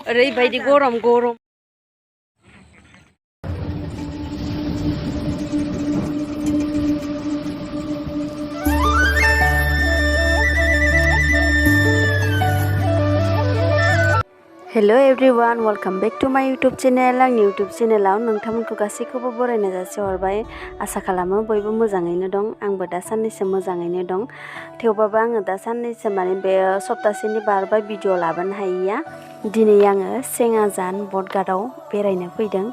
ओरैबायदि गरम गरम hello everyone welcome back to my YouTube channel आंनि यूट्यूब चैनलाव नोंथांमोनखौ गासैखौबो बरायनाय जासिहरबाय आसा खालामो बयबो मोजाङैनो दं आंबो दा साननैसो मोजाङैनो दं थेवबाबो आङो दा साननैसो माने बे सप्तासेनि बारबाय भिडिअ लाबोनो हायैया दिनै आङो सेङाजान बटगार्डआव बेरायनो फैदों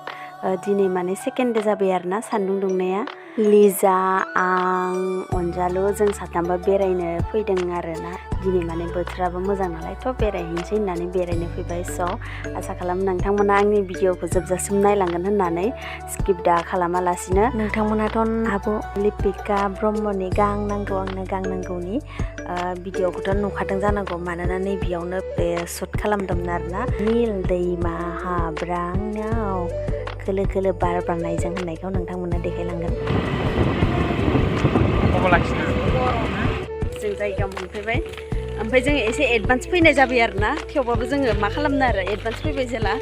दिनै माने सेकेन्ड डे जाबाय आरोना सान्दुं दुंनाया लिजा आं अनजालु जों साथामबो बेरायनो फैदों आरोना दिनै माने बोथोराबो मोजां नालायथ' बेरायहैनोसै होननानै बेरायनो फैबाय स' आसा खालामो नोंथांमोना आंनि भिडिअखौ जोबजासिम नायलांगोन होननानै स्किप दा खालामालासिनो नोंथांमोनाथ' आब' लिपिका ब्रह्मनि गां नांगौ आंनो गां नांगौनि भिडिअखौथ' नुखादों जानांगौ मानोना नैबेयावनो शुट खालामदोंमोन आरोना नील दैमा हाब्रांनाव खोलो खोलो बार बारनायजों होननायखौ नोंथांमोना देखायलांगोन जों जायगायाव मोनफैबाय ओमफ्राय जोङो एसे एडभान्स फैनाय जाबाय आरोना थेवबाबो जोङो मा खालामनो आरो एडभान्स फैबाय जेला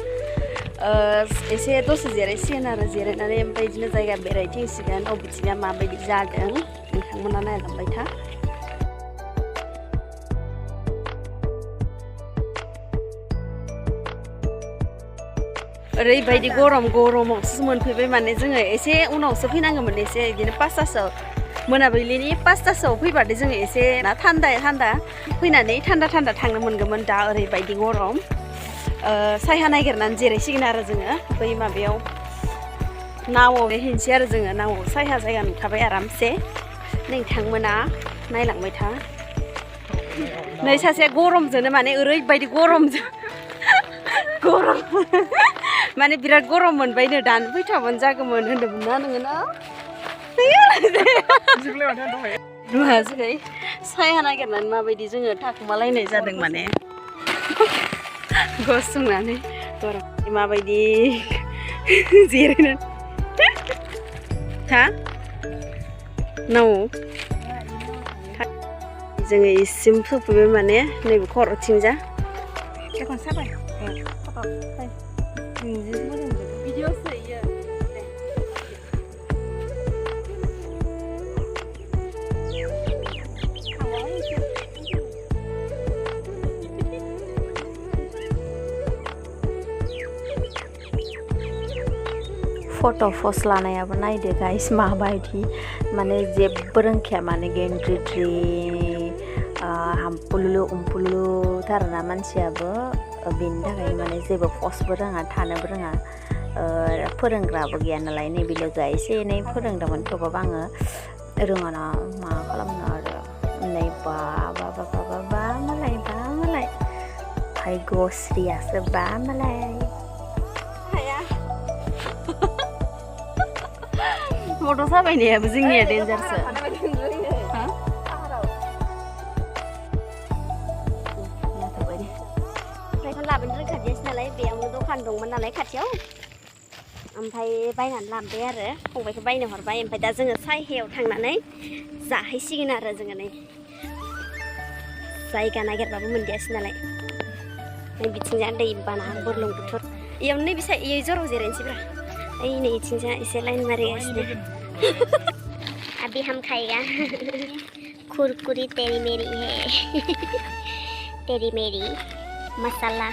एसे दसे जिरायसिगोन आरो जिरायनानै ओमफ्राय बिदिनो जायगा बेरायथिंसिगोन अबेथिंया माबायदि जादों नोंथांमोना नायलांबाय था ओरैबायदि गरमावसो मोनफैबाय माने जोङो एसे उनावसो फैनांगौमोन एसे बिदिनो 5टासोआव मोनाबिलिनि 5टासोआव फैबाथाय जोङो एसे थान्दा फैनानै थान्दा थांनो मोनगौमोन दा ओरैबायदि गरम सायहा नागिरनानै जिरायसिगोन आरो जोङो बै माबायाव नावआव हैनोसै आरो जोङो नावआव सायहा जायगा नुखाबाय आरामसे नोंथांमोना नायलांबाय था नै सासे गरमजोंनो माने ओरैबायदि गरमजों गरम माने बिराद गरम मोनबायनो दानो फैथाबानो जागौमोन होनदोंमोन ना नोङो ना नुवासै सायहा नागिरनानै माबायदि जोङो थाखुमालायनाय जादों माने गसंनानै गरम माबायदि जिरायनानै हा नाव जोङो इसिम सफैबाय माने नैबे खर'थिंजा फट' पस्ट लानायाबो नायदो गाइस माबायदि माने जेबो रोंखाया माने गेन्द्रिद्रि हामपुलुलु उमपुलुलु थारना मानसियाबो बेनि थाखाय माने जेबो पस्टबो रोङा थानोबो रोङा फोरोंग्राबो गैया नालाय नैबे लोगोआ एसे एनै फोरोंदोंमोन थेवबाबो आङो रोङाना मा खालामनो आरो नै बा मालाय भाग्यश्रीयासो बा मालाय मटर साबायनायाबो जोंनिया डेन्जारसो लाबोनो रोंखादियासै नालाय बेयावनो दखान दंमोन नालाय खाथियाव ओमफ्राय बायनानै लाबोबाय आरो फंबायखौ बायनो हरबाय ओमफ्राय दा जोङो सायहायाव थांनानै जाहैसिगोन आरो जोङो नै जायगा नागिरबाबो मोनदियासै नालाय नै बिथिंजा दै बाना बुरलुंबुथुर इयावनो नैबे इयो जराव जिरायनोसैब्रा ओइ नै इथिंजा एसे लाइन मारिगासिनो अभी हम खाएगा कुरकुरी तेरी मेरी है तेरी मेरी मसाला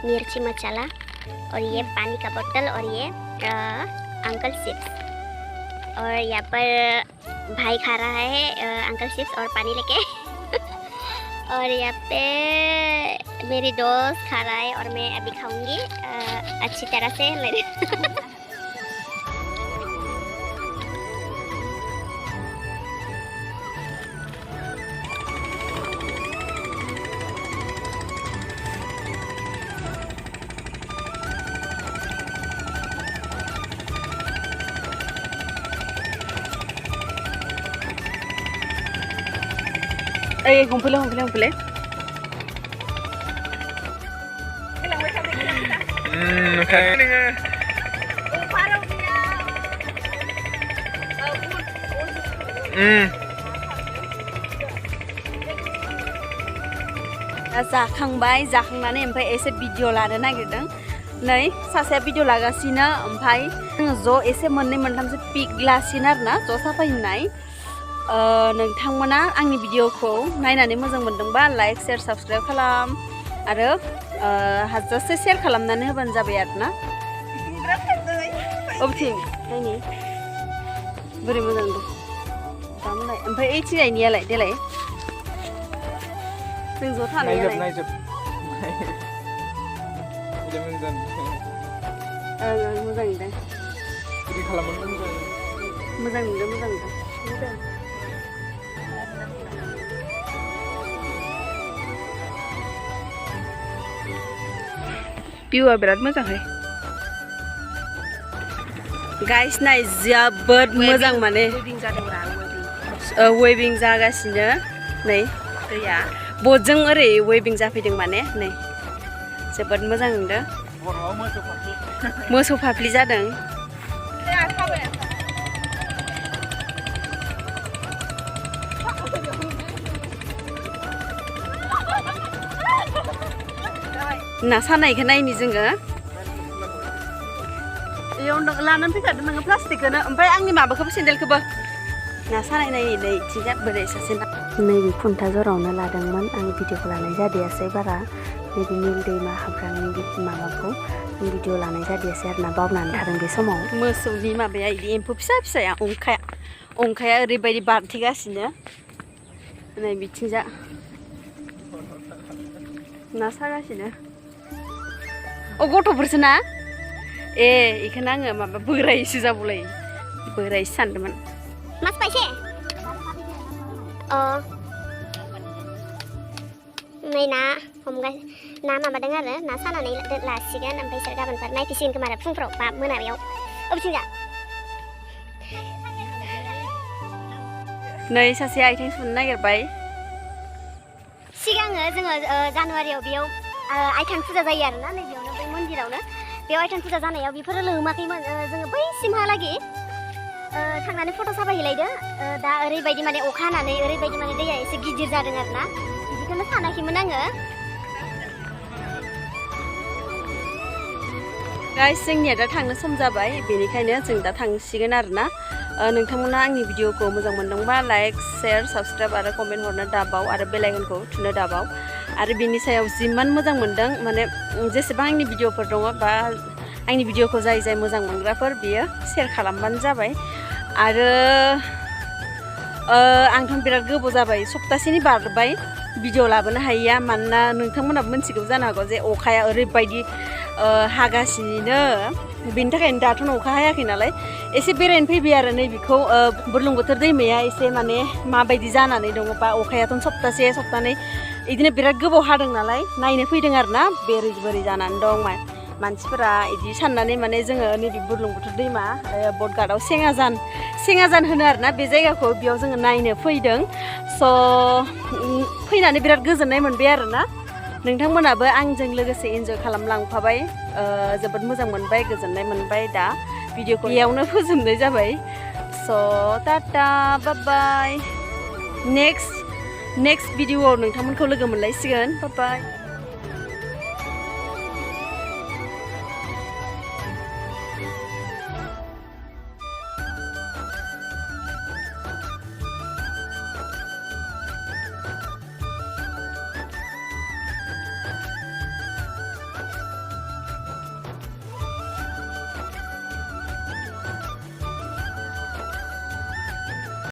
मिर्ची मसाला और ये पानी का बोतल और ये अंकल चिप्स और यहाँ पर भाई खा रहा है अंकल चिप्स और पानी लेके और यहाँ पे मेरी दोस्त खा रहा है और मैं अभी खाऊंगी अच्छी तरह से मेरे हमफैले जाखांबाय जाखांनानै ओमफ्राय एसे भिडिअ लानो नागिरदों नै सासेया भिडिअ लागासिनो ओमफ्राय ज' एसे मोननै मोनथामसो पिक लासिनो आरोना ज' साफायनाय नोंथांमोना आंनि भिडिअखौ नायनानै मोजां मोनदोंबा लाइक शेयार साबस्क्राइब खालाम आरो हाजासे शेयार खालामनानै होबानो जाबाय आरोना अबथिं नायनि बोरै मोजां दं दामलाय ओमफ्राय ओइ थिनायनियालाय देलाय जों ज' थानायालाय नायजोब मोजां नुदों बिदि खालामनो मोजां नुदों भिउआ बिराद मोजांहाय गाइस नाय जोबोद मोजां माने वेभिं जागासिनो नै दैया बटजों ओरै वेभिं जाफैदों माने नै जोबोद मोजां नुदों मोसौ फाफ्लि जादों ना सानायखौ नायनि जोङो इयाव लानानै फैखादों नोङो प्लास्टिकखौनो ओमफ्राय आंनि माबाखौबो सेन्देलखौबो ना सानाय नायै नै थिंजा बोरै सासे नैबे खुन्था जरावनो लादोंमोन आं भिडिअखौ लानाय जादियासै बारा नैबे निल दैमा हाब्रांनि माबाखौ भिडिअ लानाय जादियासै आरोना बावनानै थादों बे समाव मोसौनि माबाया बिदि एम्फौ फिसा फिसाया अंखाया ओरैबायदि बारथेगासिनो नै बिथिंजा ना सागासिनो अ गथ'फोरसो ना ए इखौनो आङो माबा बोरायसो जाबावलाय बोरायसो सानदोंमोन Mas Paise. नै ना माबादों आरो ना सानानै लासिगोन ओमफ्राय सोर गाबोनफोर नायफैसिगोन खोमा आरो फुंफ्राव बा मोनायाव अबथिंजा नै सासे आथिं सुनो नागिरबाय सिगाङो जोङो जानुवारियाव बेयाव आइथान फुजा जायो आरोना नैबेयावनो बै मन्दिरावनो बेयाव आइथान फुजा जानायाव बेफोरो लोमाखैमोन जोङो बैसिमहालागै थांनानै फट' साफायहैलायदों दा ओरैबायदि माने अखा हानानै ओरैबायदि माने दैया एसे गिदिर जादों आरोना बिदिखौनो सानाखैमोन आङो गाइस जोंनिया दा थांनो सम जाबाय बेनिखायनो जों दा थांसिगोन आरोना नोंथांमोना आंनि भिडिअखौ मोजां मोनदोंबा लाइक शेयार साबस्क्राइब आरो कमेन्ट हरनो दाबाव आरो बेल आइकनखौ थुनो दाबाव आरो बिनि सायाव जिमान मोजां मोनदों माने जेसेबां आंनि भिडिअफोर दङ बा आंनि भिडिअखौ जाय मोजां मोनग्राफोर बियो शेयार खालामबानो जाबाय आरो आंथ' बिराद गोबाव जाबाय सप्तासेनि बारबाय भिडिअ लाबोनो हायैया मानोना नोंथांमोनाबो मिथिगौ जानो हागौ जे अखाया ओरैबायदि हागासिनो बेनि थाखायनो दाथ' अखा हायाखै नालाय एसे बेरायनो फैबाय आरो नैबेखौ बुरलुंबुथुर दैमाया एसे माने माबायदि जानानै दङ बा अखायाथ' सप्तानै बिदिनो बिराद गोबाव हादों नालाय नायनो फैदों आरोना बोरै जानानै दं मानसिफोरा इदि साननानै माने जोङो नैबे बुरलुंबुथुर दैमा बटगार्डआव सेङाजान होनो आरोना बे जायगाखौ बेयाव जोङो नायनो फैदों स' फैनानै बिराद गोजोननाय मोनबाय आरोना नोंथांमोनाबो आंजों लोगोसे इन्जय खालामलांफाबाय जोबोद मोजां मोनबाय गोजोननाय मोनबाय दा भिडिअखौ बेयावनो फोजोबनाय जाबाय स' टाटा बाय नेक्स्ट भिडिअआव नोंथांमोनखौ लोगो मोनलायसिगोन बाय